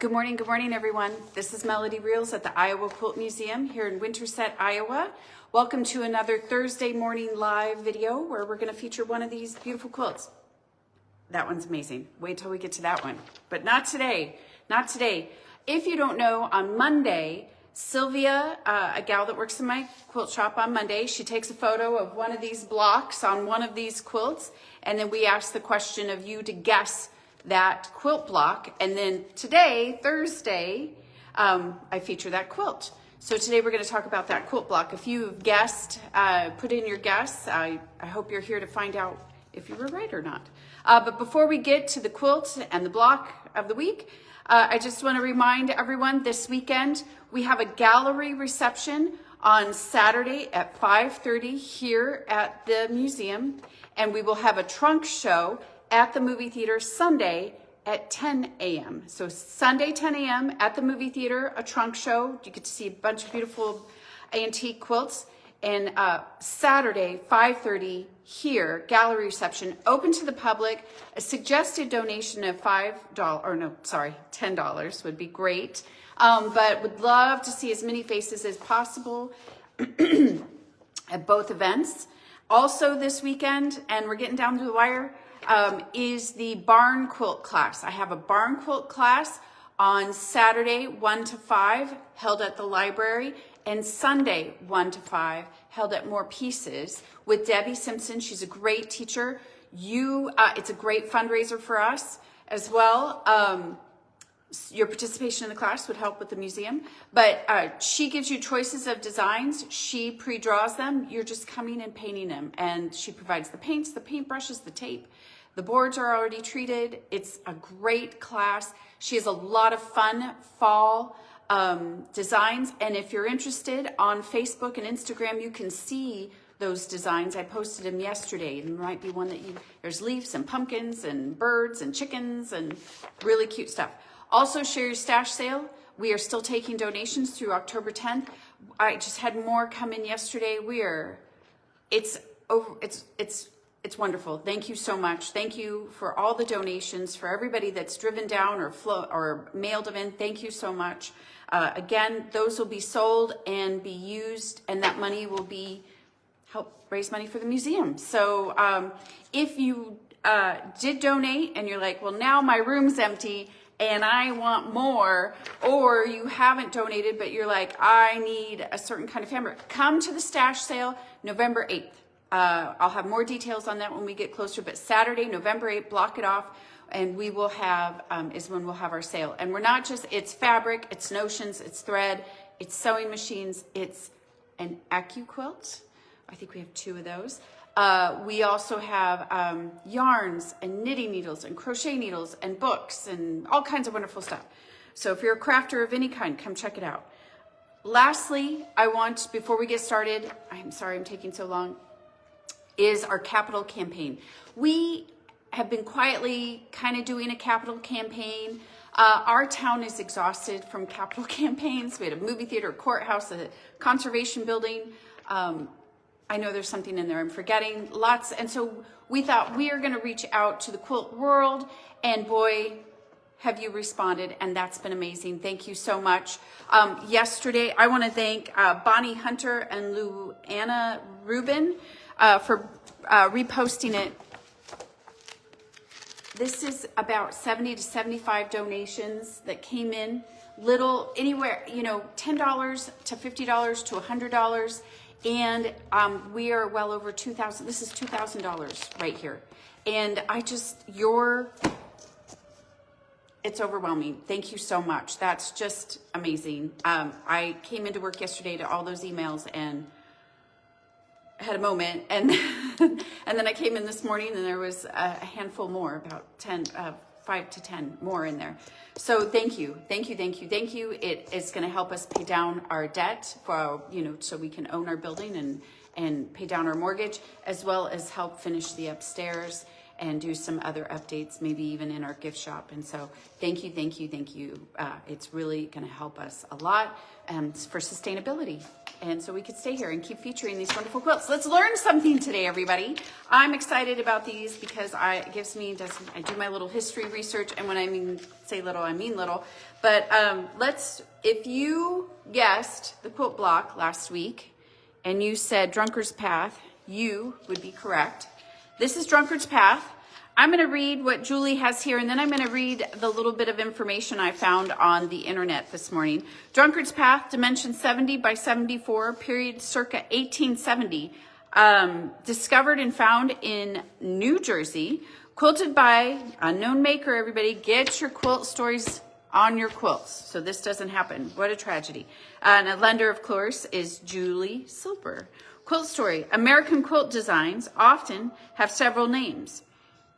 Good morning, everyone. This is Melody Reels at the Iowa Quilt Museum here in Winterset, Iowa. Welcome to another Thursday morning live video where we're going to feature one of these beautiful quilts. That one's amazing. Wait till we get to that one. But not today. Not today. If you don't know, on Monday, Sylvia, a gal that works in my quilt shop on Monday, she takes a photo of one of these blocks on one of these quilts, and then we ask the question of you to guess that quilt block. And then today, Thursday, I feature that quilt. So today we're going to talk about that quilt block. If you've guessed, put in your guess. I hope you're here to find out if you were right or not. But before we get to the quilt and the block of the week, I just want to remind everyone this weekend we have a gallery reception on Saturday at 5:30 here at the museum, and we will have a trunk show at the movie theater Sunday at 10 a.m. So Sunday 10 a.m. at the movie theater, a trunk show. You get to see a bunch of beautiful antique quilts. And Saturday 5:30 here, gallery reception, open to the public. A suggested donation of $10 would be great. But would love to see as many faces as possible at both events. Also this weekend, and we're getting down to the wire, is the barn quilt class. I have a barn quilt class on Saturday 1 to 5 held at the library, and Sunday 1 to 5 held at More Pieces with Debbie Simpson. She's a great teacher. It's a great fundraiser for us as well. Your participation in the class would help with the museum, but she gives you choices of designs. She pre-draws them. You're just coming and painting them, and she provides the paints, the paintbrushes, the tape. The boards are already treated. It's a great class. She has a lot of fun fall designs, and if you're interested, on Facebook and Instagram, you can see those designs. I posted them yesterday. There might be one there's leaves and pumpkins and birds and chickens and really cute stuff. Also, share your stash sale. We are still taking donations through October 10th. I just had more come in yesterday. It's wonderful. Thank you so much. Thank you for all the donations, for everybody that's driven down or mailed them in. Thank you so much. Again, those will be sold and be used, and that money will help raise money for the museum. So if you did donate and you're like, well, now my room's empty and I want more, or you haven't donated, but you're like, I need a certain kind of fabric, come to the stash sale November 8th. I'll have more details on that when we get closer, but Saturday, November 8th, block it off, and we will have, is when we'll have our sale. And we're not just, it's fabric, it's notions, it's thread, it's sewing machines, it's an AccuQuilt. I think we have 2 of those. We also have yarns and knitting needles and crochet needles and books and all kinds of wonderful stuff. So if you're a crafter of any kind, come check it out. Lastly, before we get started, I'm sorry I'm taking so long, is our capital campaign. We have been quietly kind of doing a capital campaign. Our town is exhausted from capital campaigns. We had a movie theater, a courthouse, a conservation building. I know there's something in there I'm forgetting, lots. And so we thought we are going to reach out to the quilt world, and boy, have you responded, and that's been amazing. Thank you so much. Yesterday, I want to thank Bonnie Hunter and Luana Rubin for reposting it. This is about 70 to 75 donations that came in, anywhere, $10 to $50 to $100. And we are well over $2,000. This is $2,000 right here. And it's overwhelming. Thank you so much. That's just amazing. I came into work yesterday to all those emails and had a moment. And and then I came in this morning and there was a handful more, about 5 to 10 more in there. So thank you. It is going to help us pay down our debt so we can own our building and pay down our mortgage, as well as help finish the upstairs. and do some other updates, maybe even in our gift shop. And so thank you, thank you, thank you. It's really going to help us a lot for sustainability. And so we could stay here and keep featuring these wonderful quilts. Let's learn something today, everybody. I'm excited about these because I do my little history research. And when I say little, I mean little. But if you guessed the quilt block last week and you said Drunkards Path, you would be correct. This is Drunkards Path. I'm going to read what Julie has here, and then I'm going to read the little bit of information I found on the internet this morning. Drunkards Path, dimension 70 by 74, period circa 1870. Discovered and found in New Jersey. Quilted by unknown maker, everybody. Get your quilt stories on your quilts so this doesn't happen. What a tragedy. And a lender, of course, is Julie Silber. Quilt story. American quilt designs often have several names.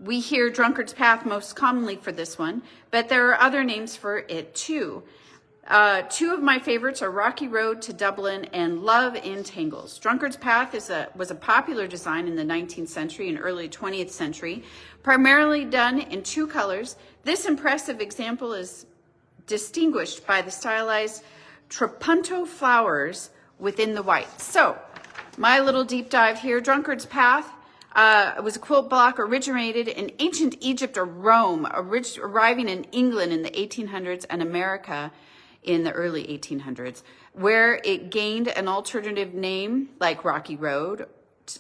We hear Drunkard's Path most commonly for this one, but there are other names for it too. Two of my favorites are Rocky Road to Dublin and Love in Tangles. Drunkard's Path was a popular design in the 19th century and early 20th century, primarily done in two colors. This impressive example is distinguished by the stylized Trapunto flowers within the white. So, my little deep dive here, Drunkard's Path. It was a quilt block originated in ancient Egypt or Rome, arriving in England in the 1800s and America in the early 1800s, where it gained an alternative name like Rocky Road.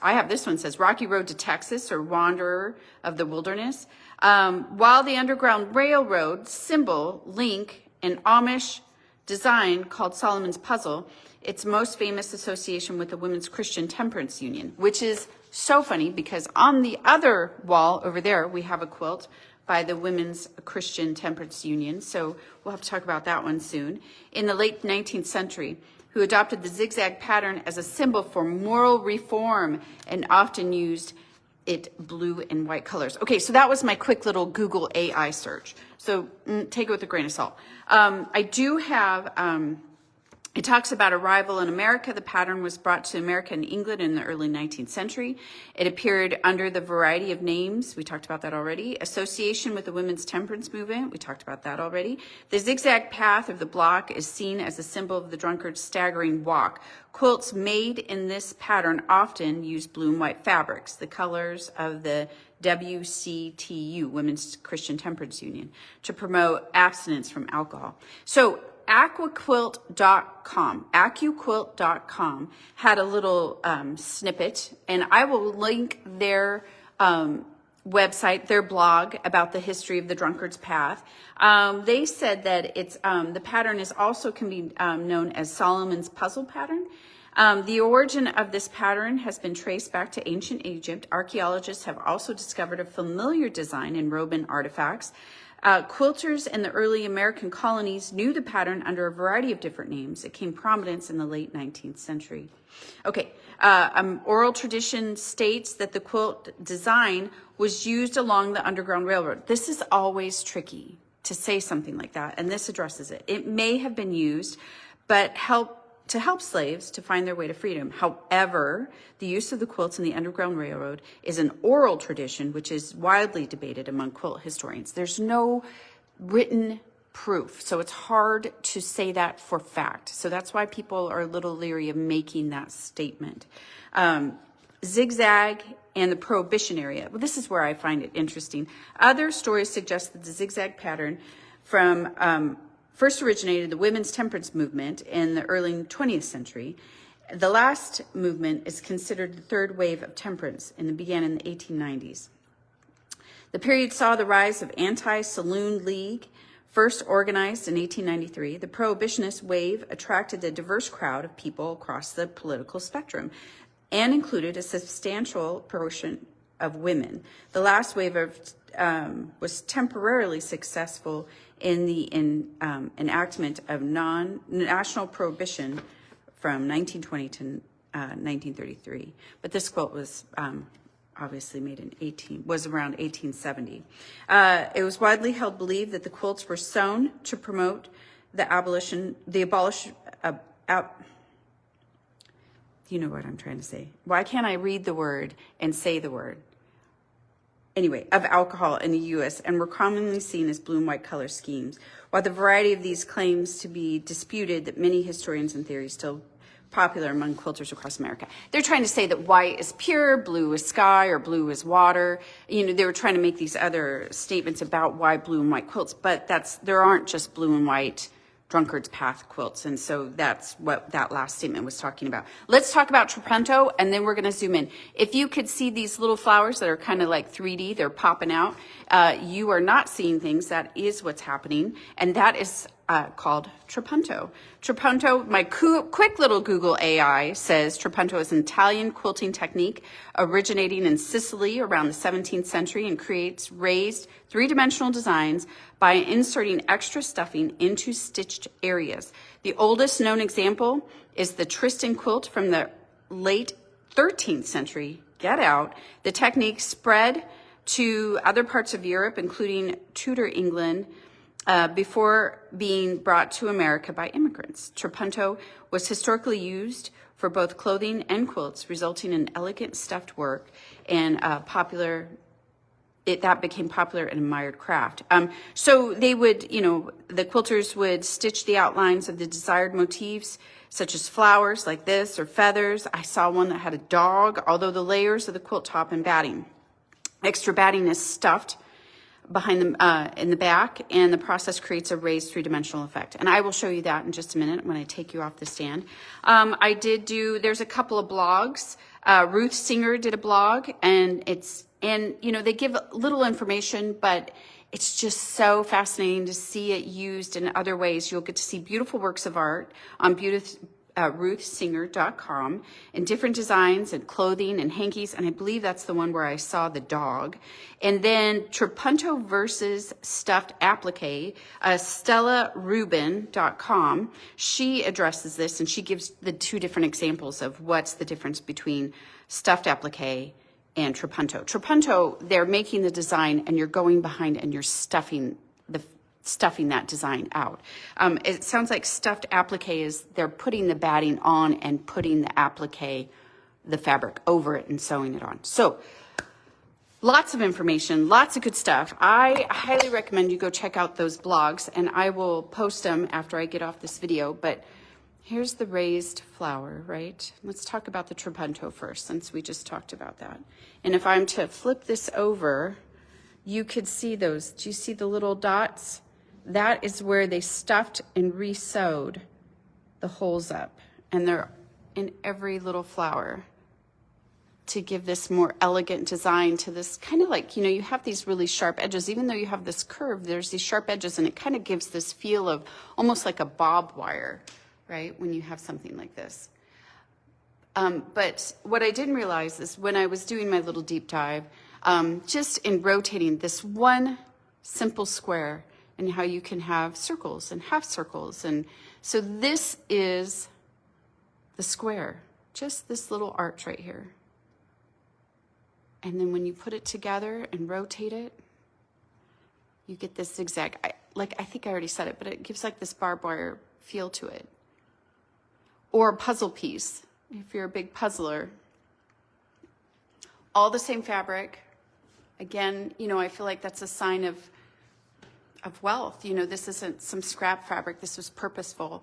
I have this one says Rocky Road to Texas or Wanderer of the Wilderness. While the Underground Railroad symbol, link, an Amish design called Solomon's Puzzle, its most famous association with the Women's Christian Temperance Union, which is so funny because on the other wall over there, we have a quilt by the Women's Christian Temperance Union. So we'll have to talk about that one soon. In the late 19th century, who adopted the zigzag pattern as a symbol for moral reform and often used it blue and white colors. Okay, so that was my quick little Google AI search. So take it with a grain of salt. I do have... It talks about arrival in America. The pattern was brought to America and England in the early 19th century. It appeared under the variety of names. We talked about that already. Association with the women's temperance movement. We talked about that already. The zigzag path of the block is seen as a symbol of the drunkard's staggering walk. Quilts made in this pattern often use blue and white fabrics, the colors of the WCTU, Women's Christian Temperance Union, to promote abstinence from alcohol. So, AccuQuilt.com had a little snippet, and I will link their website, their blog about the history of the Drunkard's Path. They said that it's the pattern can be known as Solomon's Puzzle pattern. The origin of this pattern has been traced back to ancient Egypt. Archaeologists have also discovered a familiar design in Roman artifacts. Quilters in the early American colonies knew the pattern under a variety of different names. It came prominence in the late 19th century. Okay, oral tradition states that the quilt design was used along the Underground Railroad. This is always tricky to say something like that, and this addresses it. It may have been used, but to help slaves to find their way to freedom. However, the use of the quilts in the Underground Railroad is an oral tradition, which is widely debated among quilt historians. There's no written proof, so it's hard to say that for fact. So that's why people are a little leery of making that statement. Zigzag and the Prohibition area. Well, this is where I find it interesting. Other stories suggest that the zigzag pattern first originated the women's temperance movement in the early 20th century. The last movement is considered the third wave of temperance and began in the 1890s. The period saw the rise of anti-saloon league, first organized in 1893. The prohibitionist wave attracted a diverse crowd of people across the political spectrum and included a substantial portion of women. The last wave was temporarily successful in the enactment of national prohibition from 1920 to 1933. But this quilt was obviously made was around 1870. It was widely held believed that the quilts were sewn to promote you know what I'm trying to say. Why can't I read the word and say the word? anyway, of alcohol in the U.S. and were commonly seen as blue and white color schemes. While the variety of these claims to be disputed, that many historians and theories still popular among quilters across America. They're trying to say that white is pure, blue is sky, or blue is water. You know, they were trying to make these other statements about why blue and white quilts, but there aren't just blue and white Drunkards Path quilts. And so that's what that last statement was talking about. Let's talk about Trapunto, and then we're going to zoom in. If you could see these little flowers that are kind of like 3D, they're popping out. You are not seeing things. That is what's happening. And that is called Trapunto. Trapunto, my quick little Google AI says Trapunto is an Italian quilting technique originating in Sicily around the 17th century and creates raised three-dimensional designs by inserting extra stuffing into stitched areas. The oldest known example is the Tristan quilt from the late 13th century. Get out. The technique spread to other parts of Europe, including Tudor England, before being brought to America by immigrants. Trapunto was historically used for both clothing and quilts, resulting in elegant stuffed work and that became popular and admired craft. So they would, the quilters would stitch the outlines of the desired motifs, such as flowers like this or feathers. I saw one that had a dog, although the layers of the quilt top and batting. Extra batting is stuffed behind them in the back, and the process creates a raised three-dimensional effect. And I will show you that in just a minute when I take you off the stand. There's a couple of blogs. Ruth Singer did a blog, and they give little information, but it's just so fascinating to see it used in other ways. You'll get to see beautiful works of art on ruthsinger.com and different designs and clothing and hankies. And I believe that's the one where I saw the dog. And then Trapunto versus stuffed applique, StellaRubin.com. She addresses this, and she gives the two different examples of what's the difference between stuffed applique and Trapunto. Trapunto, they're making the design and you're going behind and you're stuffing that design out. It sounds like stuffed applique is they're putting the batting on and putting the applique, the fabric, over it and sewing it on. So lots of information, lots of good stuff. I highly recommend you go check out those blogs, and I will post them after I get off this video. But here's the raised flower, right? Let's talk about the Trapunto first, since we just talked about that. And if I'm to flip this over, you could see those. Do you see the little dots? That is where they stuffed and re-sewed the holes up. And they're in every little flower to give this more elegant design to this kind of like, you have these really sharp edges. Even though you have this curve, there's these sharp edges, and it kind of gives this feel of almost like a bob wire, right, when you have something like this. But what I didn't realize is when I was doing my little deep dive, just in rotating this one simple square, and how you can have circles and half circles. And so this is the square, just this little arch right here. And then when you put it together and rotate it, you get this zigzag. I think I already said it, but it gives like this barbed wire feel to it. Or a puzzle piece, if you're a big puzzler. All the same fabric. Again, I feel like that's a sign of wealth. This isn't some scrap fabric. This was purposeful.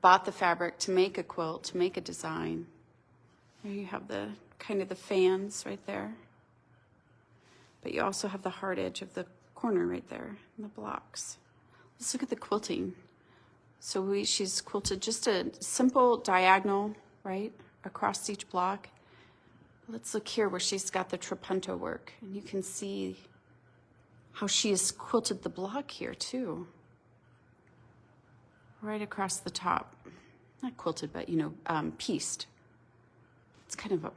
Bought the fabric to make a quilt, to make a design. There you have the kind of the fans right there. But you also have the hard edge of the corner right there, and the blocks. Let's look at the quilting. So she's quilted just a simple diagonal, right, across each block. Let's look here where she's got the Trapunto work, and you can see how she has quilted the block here too. Right across the top. Not quilted, but pieced. It's kind of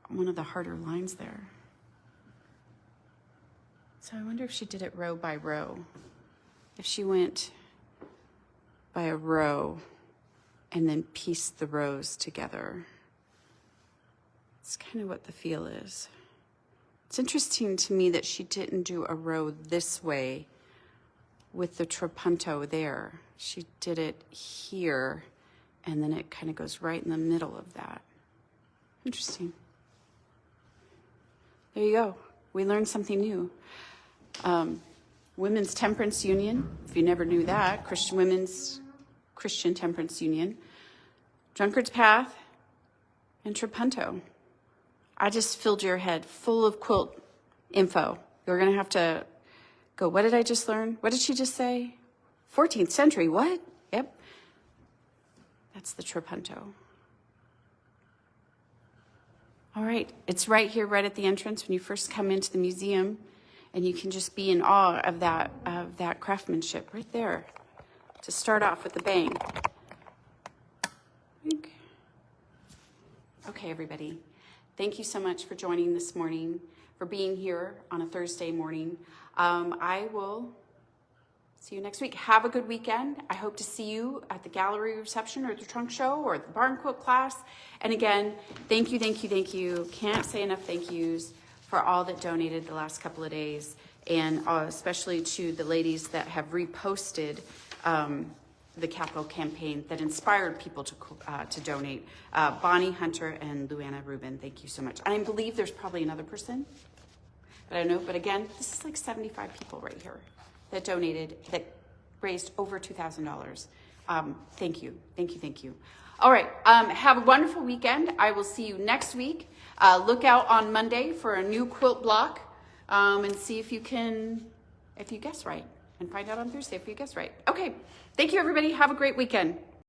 one of the harder lines there. So I wonder if she did it row by row. If she went by a row and then pieced the rows together. It's kind of what the feel is. It's interesting to me that she didn't do a row this way with the Trapunto there. She did it here, and then it kind of goes right in the middle of that. Interesting. There you go. we learned something new. Women's Temperance Union, if you never knew that, Women's Christian Temperance Union, Drunkards Path, and Trapunto. I just filled your head full of quilt info. You're going to have to go, what did I just learn? What did she just say? 14th century, what? Yep. That's the Trapunto. All right, it's right here, right at the entrance when you first come into the museum, and you can just be in awe of that craftsmanship right there to start off with a bang. Okay, everybody. Thank you so much for joining this morning, for being here on a Thursday morning. I will see you next week. Have a good weekend. I hope to see you at the gallery reception or the trunk show or the barn quilt class. And again, thank you, thank you, thank you. Can't say enough thank yous for all that donated the last couple of days, and especially to the ladies that have reposted the Capo campaign that inspired people to donate. Bonnie Hunter and Luana Rubin, thank you so much. And I believe there's probably another person, but I don't know. But again, this is like 75 people right here that donated, that raised over $2,000. Thank you, thank you, thank you. All right, have a wonderful weekend. I will see you next week. Look out on Monday for a new quilt block, and see if you guess right, and find out on Thursday if you guess right. Okay, thank you, everybody. Have a great weekend.